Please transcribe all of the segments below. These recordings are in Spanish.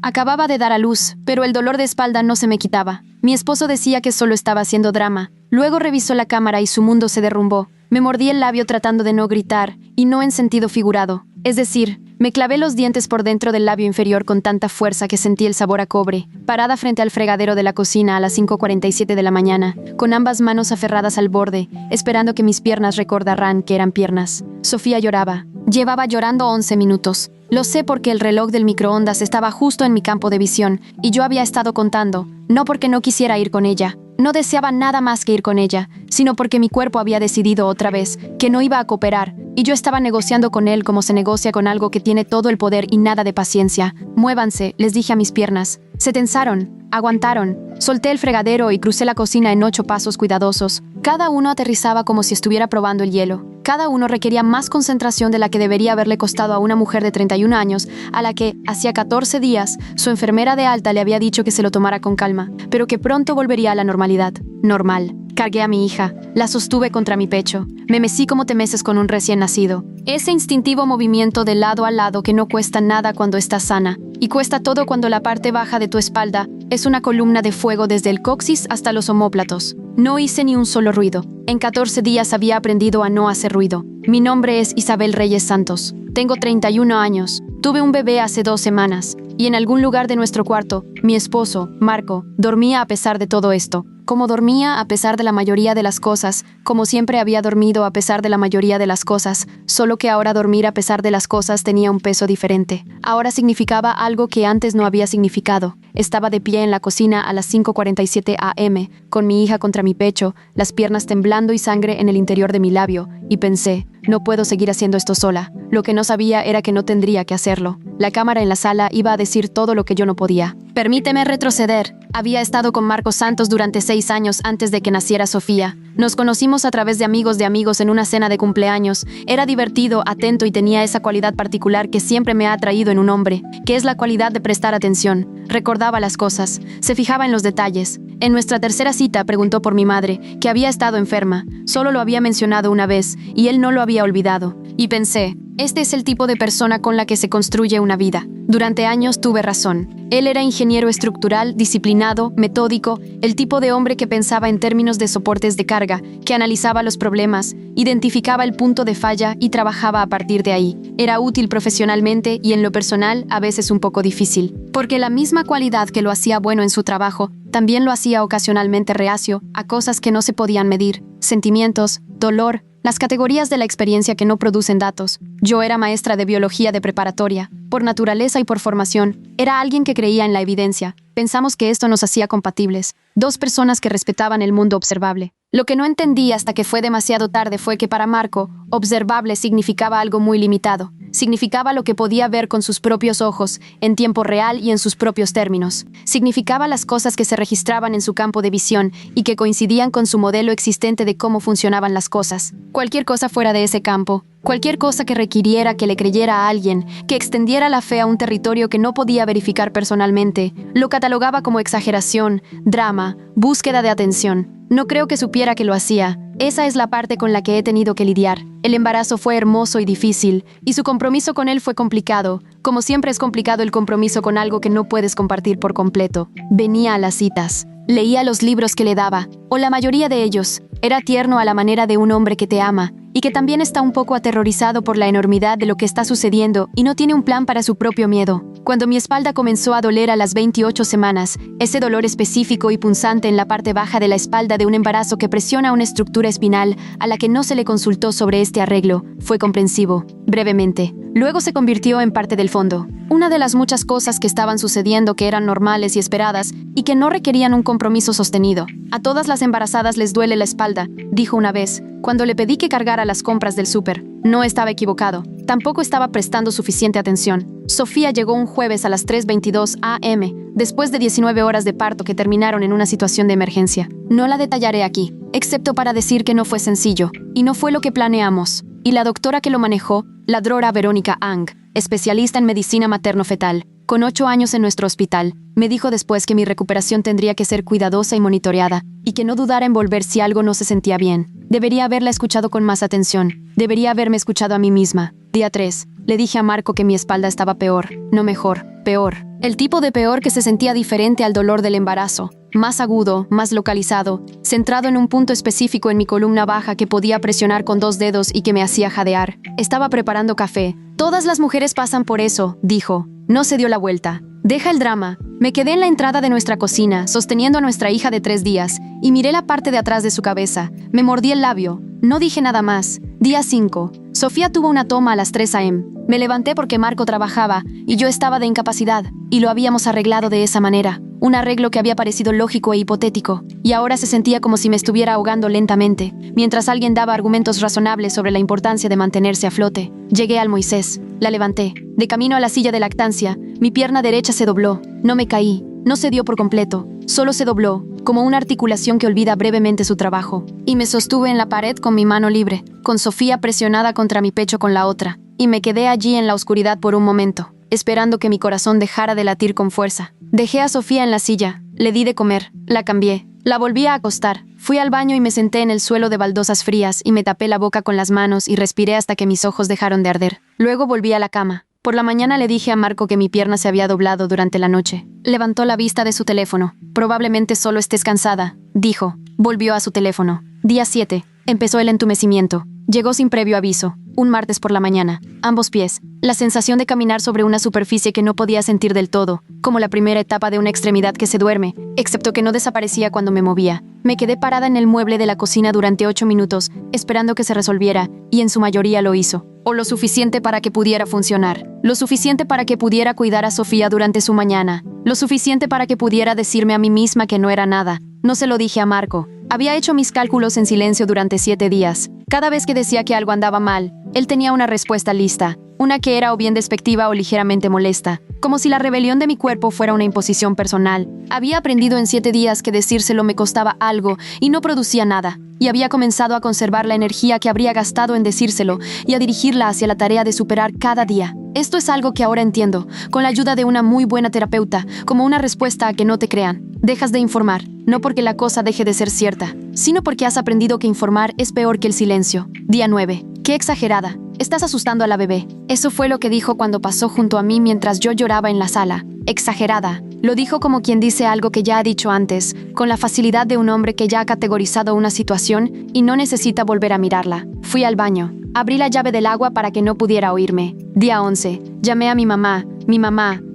Acababa de dar a luz, pero el dolor de espalda no se me quitaba. Mi esposo decía que solo estaba haciendo drama. Luego revisó la cámara y su mundo se derrumbó. Me mordí el labio tratando de no gritar, y no en sentido figurado. Es decir, me clavé los dientes por dentro del labio inferior con tanta fuerza que sentí el sabor a cobre, parada frente al fregadero de la cocina a las 5:47 de la mañana, con ambas manos aferradas al borde, esperando que mis piernas recordaran que eran piernas. Sofía lloraba. Llevaba llorando 11 minutos. Lo sé porque el reloj del microondas estaba justo en mi campo de visión, y yo había estado contando, no porque no quisiera ir con ella. No deseaba nada más que ir con ella, sino porque mi cuerpo había decidido otra vez que no iba a cooperar, y yo estaba negociando con él como se negocia con algo que tiene todo el poder y nada de paciencia. Muévanse, les dije a mis piernas. Se tensaron, aguantaron. Solté el fregadero y crucé la cocina en 8 pasos cuidadosos. Cada uno aterrizaba como si estuviera probando el hielo. Cada uno requería más concentración de la que debería haberle costado a una mujer de 31 años, a la que, hacía 14 días, su enfermera de alta le había dicho que se lo tomara con calma, pero que pronto volvería a la normalidad. Normal. Cargué a mi hija, la sostuve contra mi pecho, me mecí como te meces con un recién nacido. Ese instintivo movimiento de lado a lado que no cuesta nada cuando estás sana, y cuesta todo cuando la parte baja de tu espalda es una columna de fuego desde el coxis hasta los omóplatos. No hice ni un solo ruido. En 14 días había aprendido a no hacer ruido. Mi nombre es Isabel Reyes Santos. Tengo 31 años. Tuve un bebé hace 2 semanas, y en algún lugar de nuestro cuarto, mi esposo, Marco, dormía a pesar de todo esto. Como dormía a pesar de la mayoría de las cosas, como siempre había dormido a pesar de la mayoría de las cosas, solo que ahora dormir a pesar de las cosas tenía un peso diferente. Ahora significaba algo que antes no había significado. Estaba de pie en la cocina a las 5:47 a.m., con mi hija contra mi pecho, las piernas temblando y sangre en el interior de mi labio, y pensé, no puedo seguir haciendo esto sola. Lo que no sabía era que no tendría que hacerlo. La cámara en la sala iba a decir todo lo que yo no podía. Permíteme retroceder. Había estado con Marcos Santos durante 6 años antes de que naciera Sofía. Nos conocimos a través de amigos en una cena de cumpleaños. Era divertido, atento y tenía esa cualidad particular que siempre me ha atraído en un hombre, que es la cualidad de prestar atención. Recordaba las cosas, se fijaba en los detalles. En nuestra tercera cita preguntó por mi madre, que había estado enferma. Solo lo había mencionado una vez, y él no lo había olvidado. Y pensé, este es el tipo de persona con la que se construye una vida. Durante años tuve razón. Él era ingeniero estructural, disciplinado, metódico, el tipo de hombre que pensaba en términos de soportes de carga, que analizaba los problemas, identificaba el punto de falla y trabajaba a partir de ahí. Era útil profesionalmente y en lo personal a veces un poco difícil, porque la misma cualidad que lo hacía bueno en su trabajo, también lo hacía ocasionalmente reacio a cosas que no se podían medir, sentimientos, dolor, las categorías de la experiencia que no producen datos. Yo era maestra de biología de preparatoria. Por naturaleza y por formación, era alguien que creía en la evidencia. Pensamos que esto nos hacía compatibles. 2 personas que respetaban el mundo observable. Lo que no entendí hasta que fue demasiado tarde fue que para Marco, observable significaba algo muy limitado. Significaba lo que podía ver con sus propios ojos, en tiempo real y en sus propios términos. Significaba las cosas que se registraban en su campo de visión y que coincidían con su modelo existente de cómo funcionaban las cosas. Cualquier cosa fuera de ese campo, cualquier cosa que requiriera que le creyera a alguien, que extendiera la fe a un territorio que no podía verificar personalmente, lo catalogaba como exageración, drama, búsqueda de atención. No creo que supiera que lo hacía. Esa es la parte con la que he tenido que lidiar. El embarazo fue hermoso y difícil, y su compromiso con él fue complicado. Como siempre es complicado el compromiso con algo que no puedes compartir por completo. Venía a las citas. Leía los libros que le daba, o la mayoría de ellos. Era tierno a la manera de un hombre que te ama, y que también está un poco aterrorizado por la enormidad de lo que está sucediendo y no tiene un plan para su propio miedo. Cuando mi espalda comenzó a doler a las 28 semanas, ese dolor específico y punzante en la parte baja de la espalda de un embarazo que presiona una estructura espinal a la que no se le consultó sobre este arreglo, fue comprensivo, brevemente. Luego se convirtió en parte del fondo. Una de las muchas cosas que estaban sucediendo que eran normales y esperadas y que no requerían un compromiso sostenido. A todas las embarazadas les duele la espalda, dijo una vez, cuando le pedí que cargara las compras del súper. No estaba equivocado. Tampoco estaba prestando suficiente atención. Sofía llegó un jueves a las 3:22 a.m., después de 19 horas de parto que terminaron en una situación de emergencia. No la detallaré aquí, excepto para decir que no fue sencillo, y no fue lo que planeamos. Y la doctora que lo manejó, la Dra. Verónica Ang, especialista en medicina materno-fetal, con 8 años en nuestro hospital. Me dijo después que mi recuperación tendría que ser cuidadosa y monitoreada, y que no dudara en volver si algo no se sentía bien. Debería haberla escuchado con más atención. Debería haberme escuchado a mí misma. Día 3. Le dije a Marco que mi espalda estaba peor, no mejor, peor. El tipo de peor que se sentía diferente al dolor del embarazo. Más agudo, más localizado, centrado en un punto específico en mi columna baja que podía presionar con 2 dedos y que me hacía jadear. Estaba preparando café. Todas las mujeres pasan por eso, dijo. No se dio la vuelta. Deja el drama. Me quedé en la entrada de nuestra cocina, sosteniendo a nuestra hija de 3 días, y miré la parte de atrás de su cabeza. Me mordí el labio. No dije nada más. Día 5. Sofía tuvo una toma a las 3 a.m. Me levanté porque Marco trabajaba y yo estaba de incapacidad, y lo habíamos arreglado de esa manera. Un arreglo que había parecido lógico e hipotético, y ahora se sentía como si me estuviera ahogando lentamente, mientras alguien daba argumentos razonables sobre la importancia de mantenerse a flote. Llegué al Moisés. La levanté. De camino a la silla de lactancia, mi pierna derecha se dobló. No me caí. No cedió por completo. Solo se dobló, como una articulación que olvida brevemente su trabajo. Y me sostuve en la pared con mi mano libre, con Sofía presionada contra mi pecho con la otra. Y me quedé allí en la oscuridad por un momento, esperando que mi corazón dejara de latir con fuerza. Dejé a Sofía en la silla. Le di de comer. La cambié. La volví a acostar. Fui al baño y me senté en el suelo de baldosas frías y me tapé la boca con las manos y respiré hasta que mis ojos dejaron de arder. Luego volví a la cama. Por la mañana le dije a Marco que mi pierna se había doblado durante la noche. Levantó la vista de su teléfono. Probablemente solo estés cansada, dijo. Volvió a su teléfono. Día 7. Empezó el entumecimiento. Llegó sin previo aviso. Un martes por la mañana. Ambos pies. La sensación de caminar sobre una superficie que no podía sentir del todo, como la primera etapa de una extremidad que se duerme, excepto que no desaparecía cuando me movía. Me quedé parada en el mueble de la cocina durante 8 minutos, esperando que se resolviera, y en su mayoría lo hizo. O lo suficiente para que pudiera funcionar. Lo suficiente para que pudiera cuidar a Sofía durante su mañana. Lo suficiente para que pudiera decirme a mí misma que no era nada. No se lo dije a Marco. Había hecho mis cálculos en silencio durante 7 días. Cada vez que decía que algo andaba mal, él tenía una respuesta lista. Una que era o bien despectiva o ligeramente molesta. Como si la rebelión de mi cuerpo fuera una imposición personal. Había aprendido en 7 días que decírselo me costaba algo y no producía nada. Y había comenzado a conservar la energía que habría gastado en decírselo y a dirigirla hacia la tarea de superar cada día. Esto es algo que ahora entiendo, con la ayuda de una muy buena terapeuta, como una respuesta a que no te crean. Dejas de informar, no porque la cosa deje de ser cierta, sino porque has aprendido que informar es peor que el silencio. Día 9. ¡Qué exagerada! Estás asustando a la bebé. Eso fue lo que dijo cuando pasó junto a mí mientras yo lloraba en la sala. Exagerada. Lo dijo como quien dice algo que ya ha dicho antes, con la facilidad de un hombre que ya ha categorizado una situación y no necesita volver a mirarla. Fui al baño. Abrí la llave del agua para que no pudiera oírme. Día 11. Llamé a mi mamá,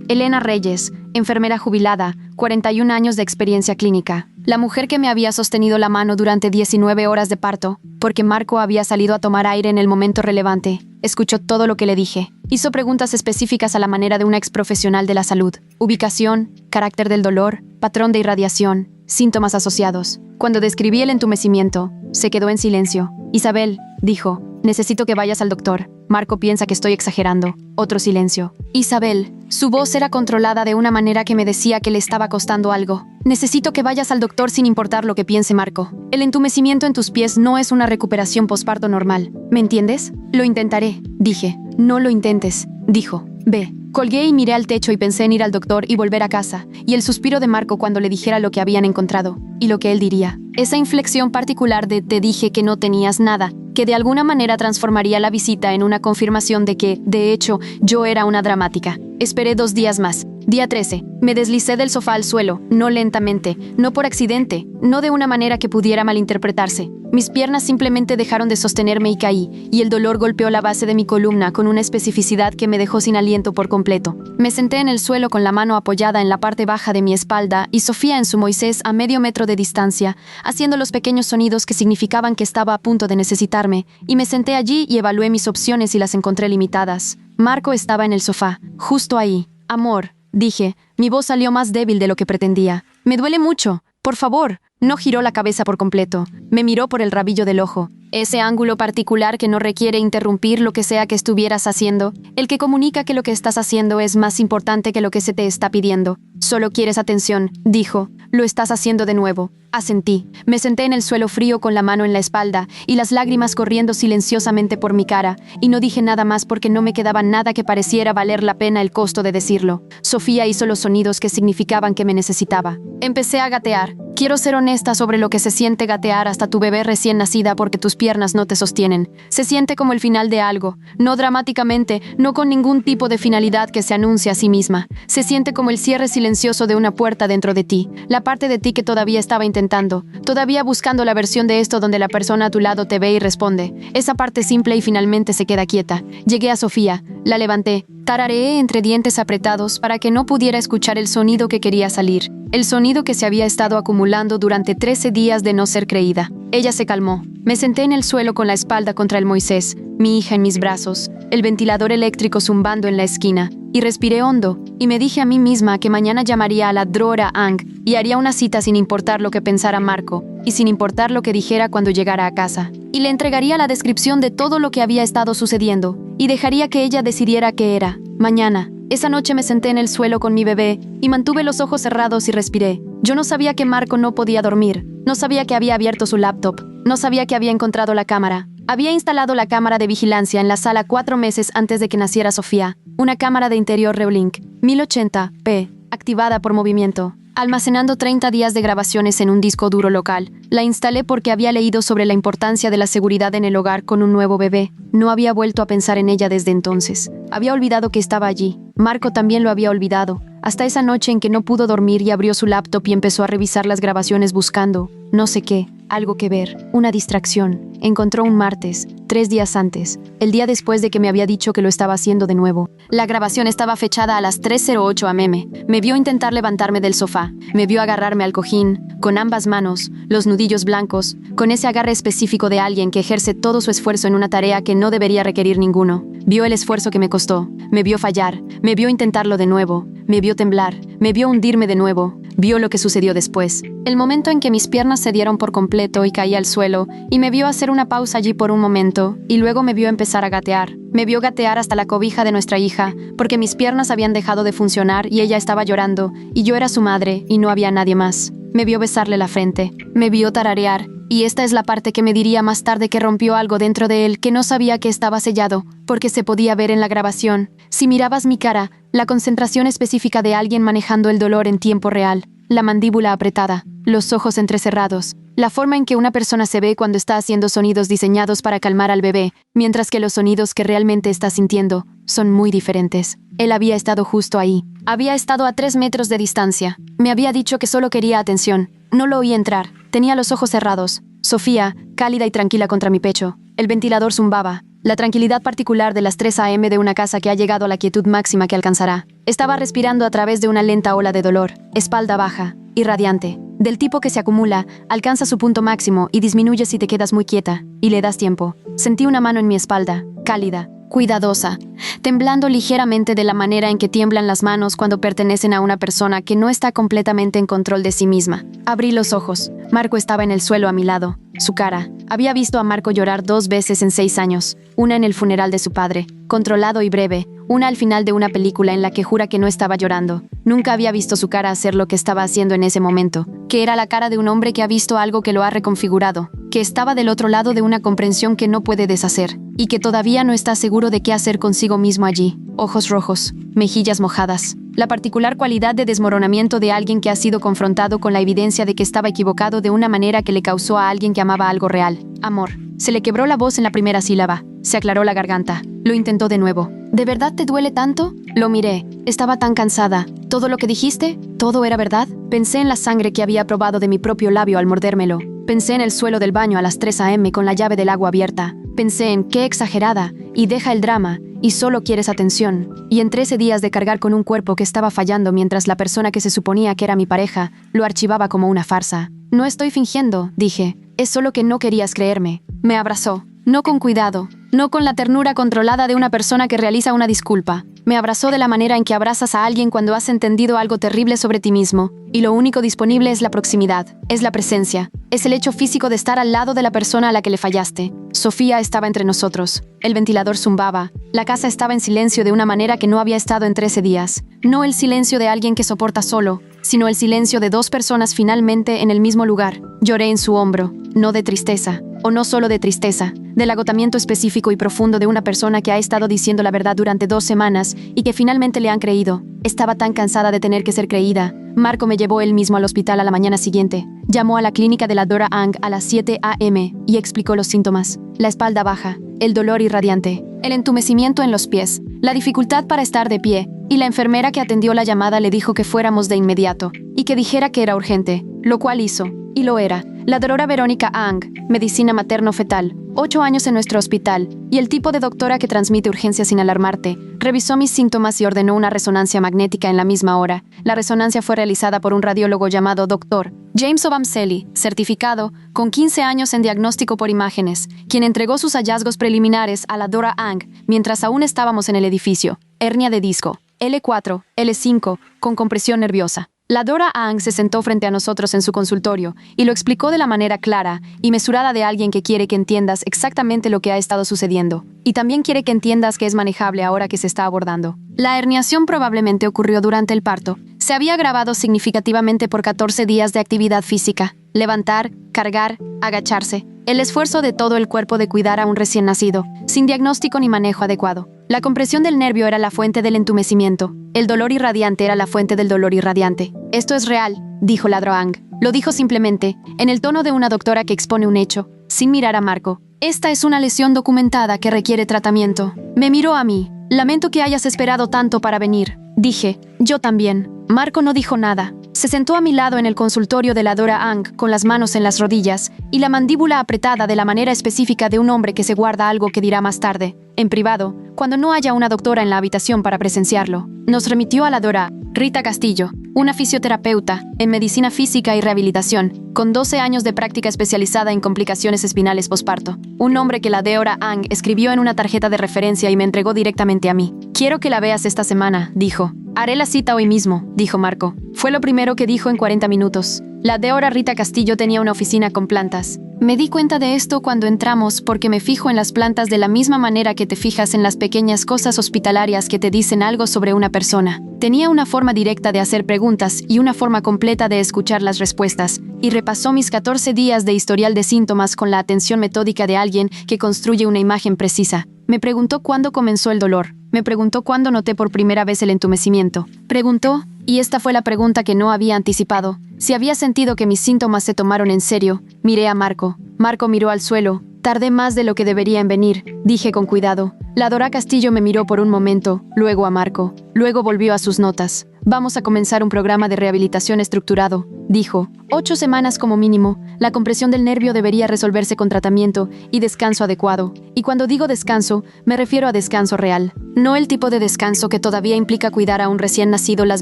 Elena Reyes, enfermera jubilada, 41 años de experiencia clínica. La mujer que me había sostenido la mano durante 19 horas de parto, porque Marco había salido a tomar aire en el momento relevante. Escuchó todo lo que le dije. Hizo preguntas específicas a la manera de una exprofesional de la salud. Ubicación, carácter del dolor, patrón de irradiación, síntomas asociados. Cuando describí el entumecimiento, se quedó en silencio. Isabel, dijo, necesito que vayas al doctor. Marco piensa que estoy exagerando. Otro silencio. Isabel. Su voz era controlada de una manera que me decía que le estaba costando algo. Necesito que vayas al doctor sin importar lo que piense Marco. El entumecimiento en tus pies no es una recuperación posparto normal. ¿Me entiendes? Lo intentaré, dije. No lo intentes, dijo. Ve. Colgué y miré al techo y pensé en ir al doctor y volver a casa, y el suspiro de Marco cuando le dijera lo que habían encontrado, y lo que él diría. Esa inflexión particular de te dije que no tenías nada, que de alguna manera transformaría la visita en una confirmación de que, de hecho, yo era una dramática. Esperé 2 días más. Día 13. Me deslicé del sofá al suelo, no lentamente, no por accidente, no de una manera que pudiera malinterpretarse. Mis piernas simplemente dejaron de sostenerme y caí, y el dolor golpeó la base de mi columna con una especificidad que me dejó sin aliento por completo. Me senté en el suelo con la mano apoyada en la parte baja de mi espalda y Sofía en su Moisés a medio metro de distancia, haciendo los pequeños sonidos que significaban que estaba a punto de necesitarme, y me senté allí y evalué mis opciones y las encontré limitadas. Marco estaba en el sofá, justo ahí. Amor, dije, mi voz salió más débil de lo que pretendía. Me duele mucho. Por favor. No giró la cabeza por completo. Me miró por el rabillo del ojo. Ese ángulo particular que no requiere interrumpir lo que sea que estuvieras haciendo. El que comunica que lo que estás haciendo es más importante que lo que se te está pidiendo. Solo quieres atención, dijo. Lo estás haciendo de nuevo. Asentí. Me senté en el suelo frío con la mano en la espalda y las lágrimas corriendo silenciosamente por mi cara, y no dije nada más porque no me quedaba nada que pareciera valer la pena el costo de decirlo. Sofía hizo los sonidos que significaban que me necesitaba. Empecé a gatear. Quiero ser honesta sobre lo que se siente gatear hasta tu bebé recién nacida porque tus piernas no te sostienen. Se siente como el final de algo, no dramáticamente, no con ningún tipo de finalidad que se anuncie a sí misma. Se siente como el cierre silencioso de una puerta dentro de ti, la parte de ti que todavía estaba intentando, todavía buscando la versión de esto donde la persona a tu lado te ve y responde. Esa parte simple y finalmente se queda quieta. Llegué a Sofía, la levanté, tarareé entre dientes apretados para que no pudiera escuchar el sonido que quería salir. El sonido que se había estado acumulando durante 13 días de no ser creída. Ella se calmó. Me senté en el suelo con la espalda contra el Moisés, mi hija en mis brazos, el ventilador eléctrico zumbando en la esquina, y respiré hondo, y me dije a mí misma que mañana llamaría a la Drora Ang y haría una cita sin importar lo que pensara Marco, y sin importar lo que dijera cuando llegara a casa. Y le entregaría la descripción de todo lo que había estado sucediendo, y dejaría que ella decidiera qué era. Mañana. Esa noche me senté en el suelo con mi bebé y mantuve los ojos cerrados y respiré. Yo no sabía que Marco no podía dormir, no sabía que había abierto su laptop, no sabía que había encontrado la cámara. Había instalado la cámara de vigilancia en la sala 4 meses antes de que naciera Sofía, una cámara de interior Reolink 1080p, activada por movimiento. Almacenando 30 días de grabaciones en un disco duro local. La instalé porque había leído sobre la importancia de la seguridad en el hogar con un nuevo bebé. No había vuelto a pensar en ella desde entonces. Había olvidado que estaba allí. Marco también lo había olvidado. Hasta esa noche en que no pudo dormir y abrió su laptop y empezó a revisar las grabaciones buscando, no sé qué, algo que ver, una distracción. Encontró un martes, 3 días antes, el día después de que me había dicho que lo estaba haciendo de nuevo. La grabación estaba fechada a las 3:08 am. Me vio intentar levantarme del sofá, me vio agarrarme al cojín, con ambas manos, los nudillos blancos, con ese agarre específico de alguien que ejerce todo su esfuerzo en una tarea que no debería requerir ninguno. Vio el esfuerzo que me costó, me vio fallar, me vio intentarlo de nuevo, me vio temblar, me vio hundirme de nuevo, vio lo que sucedió después. El momento en que mis piernas cedieron por completo y caí al suelo, y me vio hacer una pausa allí por un momento, y luego me vio empezar a gatear. Me vio gatear hasta la cobija de nuestra hija, porque mis piernas habían dejado de funcionar y ella estaba llorando, y yo era su madre, y no había nadie más. Me vio besarle la frente, me vio tararear, y esta es la parte que me diría más tarde que rompió algo dentro de él que no sabía que estaba sellado, porque se podía ver en la grabación. Si mirabas mi cara, la concentración específica de alguien manejando el dolor en tiempo real, la mandíbula apretada, los ojos entrecerrados, la forma en que una persona se ve cuando está haciendo sonidos diseñados para calmar al bebé, mientras que los sonidos que realmente está sintiendo son muy diferentes. Él había estado justo ahí. Había estado a 3 metros de distancia. Me había dicho que solo quería atención. No lo oí entrar. Tenía los ojos cerrados. Sofía, cálida y tranquila contra mi pecho. El ventilador zumbaba. La tranquilidad particular de las 3 am de una casa que ha llegado a la quietud máxima que alcanzará. Estaba respirando a través de una lenta ola de dolor, espalda baja, irradiante, del tipo que se acumula, alcanza su punto máximo y disminuye si te quedas muy quieta, y le das tiempo. Sentí una mano en mi espalda, cálida, cuidadosa, temblando ligeramente de la manera en que tiemblan las manos cuando pertenecen a una persona que no está completamente en control de sí misma. Abrí los ojos. Marco estaba en el suelo a mi lado. Su cara. Había visto a Marco llorar 2 veces en 6 años, una en el funeral de su padre, controlado y breve, una al final de una película en la que jura que no estaba llorando. Nunca había visto su cara hacer lo que estaba haciendo en ese momento, que era la cara de un hombre que ha visto algo que lo ha reconfigurado, que estaba del otro lado de una comprensión que no puede deshacer, y que todavía no está seguro de qué hacer consigo mismo allí. Ojos rojos, mejillas mojadas. La particular cualidad de desmoronamiento de alguien que ha sido confrontado con la evidencia de que estaba equivocado de una manera que le causó a alguien que amaba algo real. Amor. Se le quebró la voz en la primera sílaba. Se aclaró la garganta. Lo intentó de nuevo. ¿De verdad te duele tanto? Lo miré. Estaba tan cansada. ¿Todo lo que dijiste? ¿Todo era verdad? Pensé en la sangre que había probado de mi propio labio al mordérmelo. Pensé en el suelo del baño a las 3 am con la llave del agua abierta. Pensé en qué exagerada, y deja el drama, y solo quieres atención. Y en 13 días de cargar con un cuerpo que estaba fallando mientras la persona que se suponía que era mi pareja, lo archivaba como una farsa. No estoy fingiendo, dije. Es solo que no querías creerme. Me abrazó. No con cuidado, no con la ternura controlada de una persona que realiza una disculpa. Me abrazó de la manera en que abrazas a alguien cuando has entendido algo terrible sobre ti mismo, y lo único disponible es la proximidad, es la presencia, es el hecho físico de estar al lado de la persona a la que le fallaste. Sofía estaba entre nosotros. El ventilador zumbaba. La casa estaba en silencio de una manera que no había estado en 13 días. No el silencio de alguien que soporta solo, sino el silencio de dos personas finalmente en el mismo lugar. Lloré en su hombro, no de tristeza, o no solo de tristeza, del agotamiento específico y profundo de una persona que ha estado diciendo la verdad durante 2 semanas y que finalmente le han creído. Estaba tan cansada de tener que ser creída. Marco me llevó él mismo al hospital a la mañana siguiente. Llamó a la clínica de la Dora Ang a las 7 a.m. y explicó los síntomas. La espalda baja, el dolor irradiante, el entumecimiento en los pies, la dificultad para estar de pie, y la enfermera que atendió la llamada le dijo que fuéramos de inmediato y que dijera que era urgente, lo cual hizo, y lo era. La doctora Verónica Ang, medicina materno-fetal, 8 años en nuestro hospital, y el tipo de doctora que transmite urgencia sin alarmarte, revisó mis síntomas y ordenó una resonancia magnética en la misma hora. La resonancia fue realizada por un radiólogo llamado Dr. James Obamseli, certificado, con 15 años en diagnóstico por imágenes, quien entregó sus hallazgos preliminares a la Dora Ang mientras aún estábamos en el edificio. Hernia de disco, L4, L5, con compresión nerviosa. La Dora Ang se sentó frente a nosotros en su consultorio y lo explicó de la manera clara y mesurada de alguien que quiere que entiendas exactamente lo que ha estado sucediendo. Y también quiere que entiendas que es manejable ahora que se está abordando. La herniación probablemente ocurrió durante el parto. Se había agravado significativamente por 14 días de actividad física. Levantar, cargar, agacharse. El esfuerzo de todo el cuerpo de cuidar a un recién nacido, sin diagnóstico ni manejo adecuado. La compresión del nervio era la fuente del entumecimiento. El dolor irradiante era la fuente del dolor irradiante. Esto es real, dijo la Dora Ang. Lo dijo simplemente, en el tono de una doctora que expone un hecho, sin mirar a Marco. Esta es una lesión documentada que requiere tratamiento. Me miró a mí. Lamento que hayas esperado tanto para venir. Dije, yo también. Marco no dijo nada. Se sentó a mi lado en el consultorio de la Dora Ang con las manos en las rodillas y la mandíbula apretada de la manera específica de un hombre que se guarda algo que dirá más tarde, en privado, cuando no haya una doctora en la habitación para presenciarlo. Nos remitió a la Dora Rita Castillo, una fisioterapeuta en medicina física y rehabilitación, con 12 años de práctica especializada en complicaciones espinales posparto. Un nombre que la Dora Ang escribió en una tarjeta de referencia y me entregó directamente a mí. Quiero que la veas esta semana, dijo. Haré la cita hoy mismo, dijo Marco. Fue lo primero que dijo en 40 minutos. La Dora Rita Castillo tenía una oficina con plantas. Me di cuenta de esto cuando entramos porque me fijo en las plantas de la misma manera que te fijas en las pequeñas cosas hospitalarias que te dicen algo sobre una persona. Tenía una forma directa de hacer preguntas y una forma completa de escuchar las respuestas, y repasó mis 14 días de historial de síntomas con la atención metódica de alguien que construye una imagen precisa. Me preguntó cuándo comenzó el dolor. Me preguntó cuándo noté por primera vez el entumecimiento. Preguntó, y esta fue la pregunta que no había anticipado, si había sentido que mis síntomas se tomaron en serio. Miré a Marco. Marco miró al suelo. Tardé más de lo que debería en venir, dije con cuidado. La Dora Castillo me miró por un momento, luego a Marco. Luego volvió a sus notas. Vamos a comenzar un programa de rehabilitación estructurado, dijo. 8 semanas como mínimo. La compresión del nervio debería resolverse con tratamiento y descanso adecuado. Y cuando digo descanso, me refiero a descanso real. No el tipo de descanso que todavía implica cuidar a un recién nacido las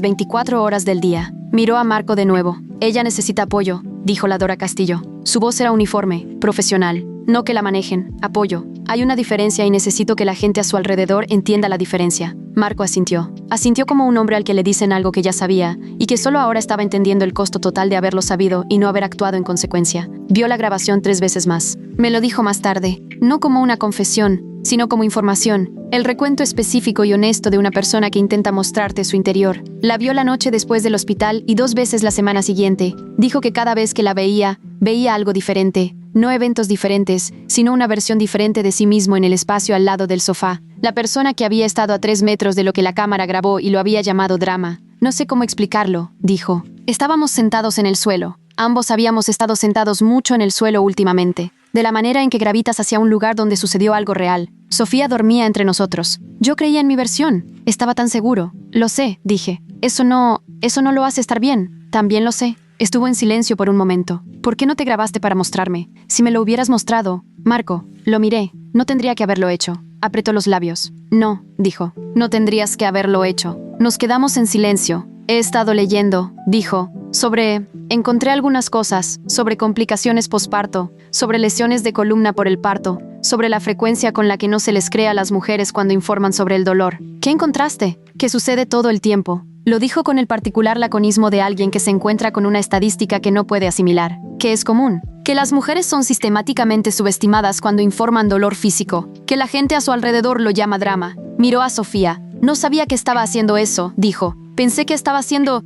24 horas del día. Miró a Marco de nuevo. Ella necesita apoyo, dijo la Dora Castillo. Su voz era uniforme, profesional. No que la manejen, apoyo. Hay una diferencia y necesito que la gente a su alrededor entienda la diferencia. Marco asintió. Asintió como un hombre al que le dicen algo que ya sabía y que solo ahora estaba entendiendo el costo total de haberlo sabido y no haber actuado en consecuencia. Vio la grabación 3 veces más. Me lo dijo más tarde, no como una confesión, sino como información, el recuento específico y honesto de una persona que intenta mostrarte su interior. La vio la noche después del hospital y 2 veces la semana siguiente. Dijo que cada vez que la veía algo diferente. No eventos diferentes, sino una versión diferente de sí mismo en el espacio al lado del sofá. La persona que había estado a 3 metros de lo que la cámara grabó y lo había llamado drama. No sé cómo explicarlo, dijo. Estábamos sentados en el suelo. Ambos habíamos estado sentados mucho en el suelo últimamente. De la manera en que gravitas hacia un lugar donde sucedió algo real. Sofía dormía entre nosotros. Yo creía en mi versión. Estaba tan seguro. Lo sé, dije. Eso no lo hace estar bien. También lo sé. Estuvo en silencio por un momento. ¿Por qué no te grabaste para mostrarme? Si me lo hubieras mostrado... Marco, lo miré. No tendría que haberlo hecho. Apretó los labios. No, dijo. No tendrías que haberlo hecho. Nos quedamos en silencio. He estado leyendo, dijo, encontré algunas cosas, sobre complicaciones posparto, sobre lesiones de columna por el parto, sobre la frecuencia con la que no se les cree a las mujeres cuando informan sobre el dolor. ¿Qué encontraste? Que sucede todo el tiempo. Lo dijo con el particular laconismo de alguien que se encuentra con una estadística que no puede asimilar. Que es común. Que las mujeres son sistemáticamente subestimadas cuando informan dolor físico. Que la gente a su alrededor lo llama drama. Miró a Sofía. No sabía que estaba haciendo eso, dijo. Pensé que estaba siendo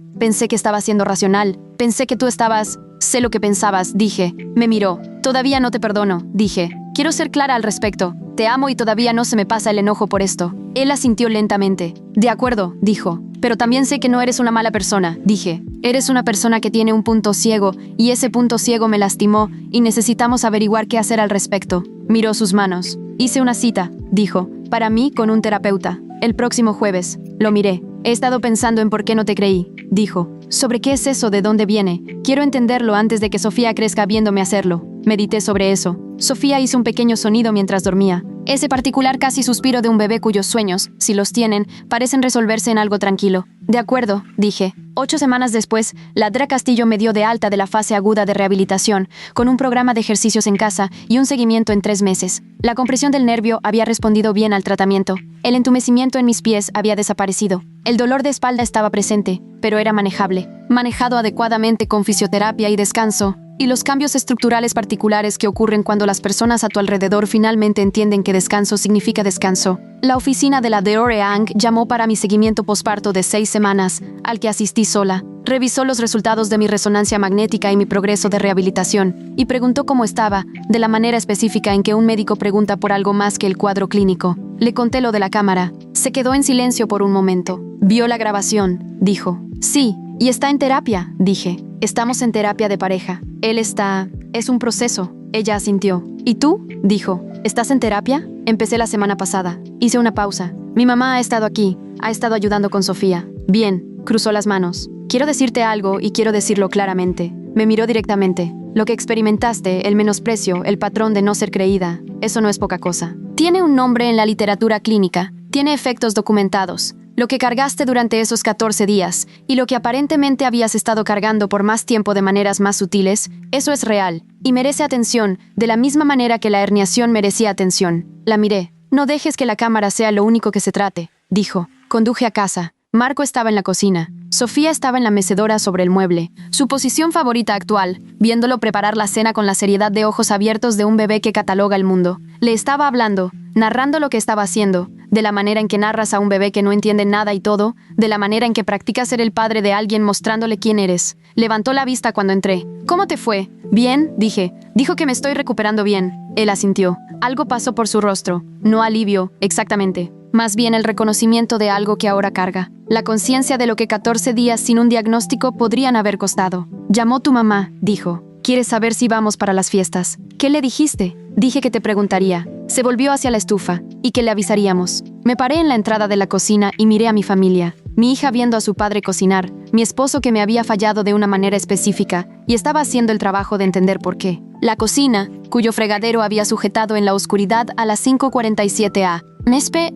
racional. Pensé que tú estabas... Sé lo que pensabas, dije. Me miró. Todavía no te perdono, dije. Quiero ser clara al respecto. Te amo y todavía no se me pasa el enojo por esto. Él asintió lentamente. De acuerdo, dijo. Pero también sé que no eres una mala persona, dije. Eres una persona que tiene un punto ciego, y ese punto ciego me lastimó, y necesitamos averiguar qué hacer al respecto. Miró sus manos. Hice una cita, dijo, para mí con un terapeuta. El próximo jueves. Lo miré. He estado pensando en por qué no te creí, dijo. ¿Sobre qué es eso? ¿De dónde viene? Quiero entenderlo antes de que Sofía crezca viéndome hacerlo. Medité sobre eso. Sofía hizo un pequeño sonido mientras dormía. Ese particular casi suspiro de un bebé cuyos sueños, si los tienen, parecen resolverse en algo tranquilo. De acuerdo, dije. 8 semanas después, la Dra. Castillo me dio de alta de la fase aguda de rehabilitación, con un programa de ejercicios en casa y un seguimiento en 3 meses. La compresión del nervio había respondido bien al tratamiento. El entumecimiento en mis pies había desaparecido. El dolor de espalda estaba presente, pero era manejable. Manejado adecuadamente con fisioterapia y descanso. Y los cambios estructurales particulares que ocurren cuando las personas a tu alrededor finalmente entienden que descanso significa descanso. La oficina de la DOREANG llamó para mi seguimiento posparto de 6 semanas, al que asistí sola. Revisó los resultados de mi resonancia magnética y mi progreso de rehabilitación, y preguntó cómo estaba, de la manera específica en que un médico pregunta por algo más que el cuadro clínico. Le conté lo de la cámara. Se quedó en silencio por un momento. Vio la grabación, dijo. Sí, y está en terapia, dije. Estamos en terapia de pareja. Él está... Es un proceso. Ella asintió. ¿Y tú? Dijo. ¿Estás en terapia? Empecé la semana pasada. Hice una pausa. Mi mamá ha estado aquí. Ha estado ayudando con Sofía. Bien. Cruzó las manos. Quiero decirte algo y quiero decirlo claramente. Me miró directamente. Lo que experimentaste, el menosprecio, el patrón de no ser creída, eso no es poca cosa. Tiene un nombre en la literatura clínica. Tiene efectos documentados. Lo que cargaste durante esos 14 días y lo que aparentemente habías estado cargando por más tiempo de maneras más sutiles, eso es real y merece atención de la misma manera que la herniación merecía atención. La miré. No dejes que la cámara sea lo único que se trate, dijo. Conduje a casa. Marco estaba en la cocina. Sofía estaba en la mecedora sobre el mueble. Su posición favorita actual, viéndolo preparar la cena con la seriedad de ojos abiertos de un bebé que cataloga el mundo. Le estaba hablando, narrando lo que estaba haciendo, de la manera en que narras a un bebé que no entiende nada y todo, de la manera en que practicas ser el padre de alguien mostrándole quién eres. Levantó la vista cuando entré. ¿Cómo te fue? Bien, dije. Dijo que me estoy recuperando bien. Él asintió. Algo pasó por su rostro. No alivio, exactamente. Más bien el reconocimiento de algo que ahora carga. La conciencia de lo que 14 días sin un diagnóstico podrían haber costado. Llamó tu mamá, dijo. ¿Quieres saber si vamos para las fiestas? ¿Qué le dijiste? Dije que te preguntaría. Se volvió hacia la estufa y que le avisaríamos. Me paré en la entrada de la cocina y miré a mi familia. Mi hija viendo a su padre cocinar, mi esposo que me había fallado de una manera específica y estaba haciendo el trabajo de entender por qué. La cocina, cuyo fregadero había sujetado en la oscuridad a las 5:47 a.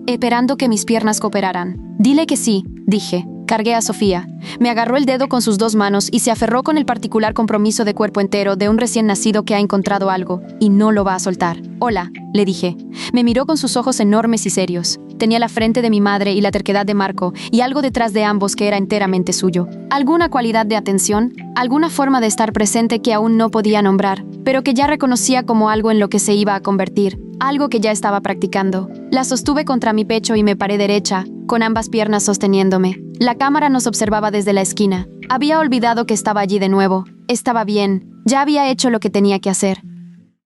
Esperando que mis piernas cooperaran. Dile que sí, dije. Cargué a Sofía. Me agarró el dedo con sus 2 manos y se aferró con el particular compromiso de cuerpo entero de un recién nacido que ha encontrado algo y no lo va a soltar. Hola, le dije. Me miró con sus ojos enormes y serios. Tenía la frente de mi madre y la terquedad de Marco y algo detrás de ambos que era enteramente suyo. Alguna cualidad de atención, alguna forma de estar presente que aún no podía nombrar, pero que ya reconocía como algo en lo que se iba a convertir. Algo que ya estaba practicando. La sostuve contra mi pecho y me paré derecha, con ambas piernas sosteniéndome. La cámara nos observaba desde la esquina. Había olvidado que estaba allí de nuevo. Estaba bien. Ya había hecho lo que tenía que hacer.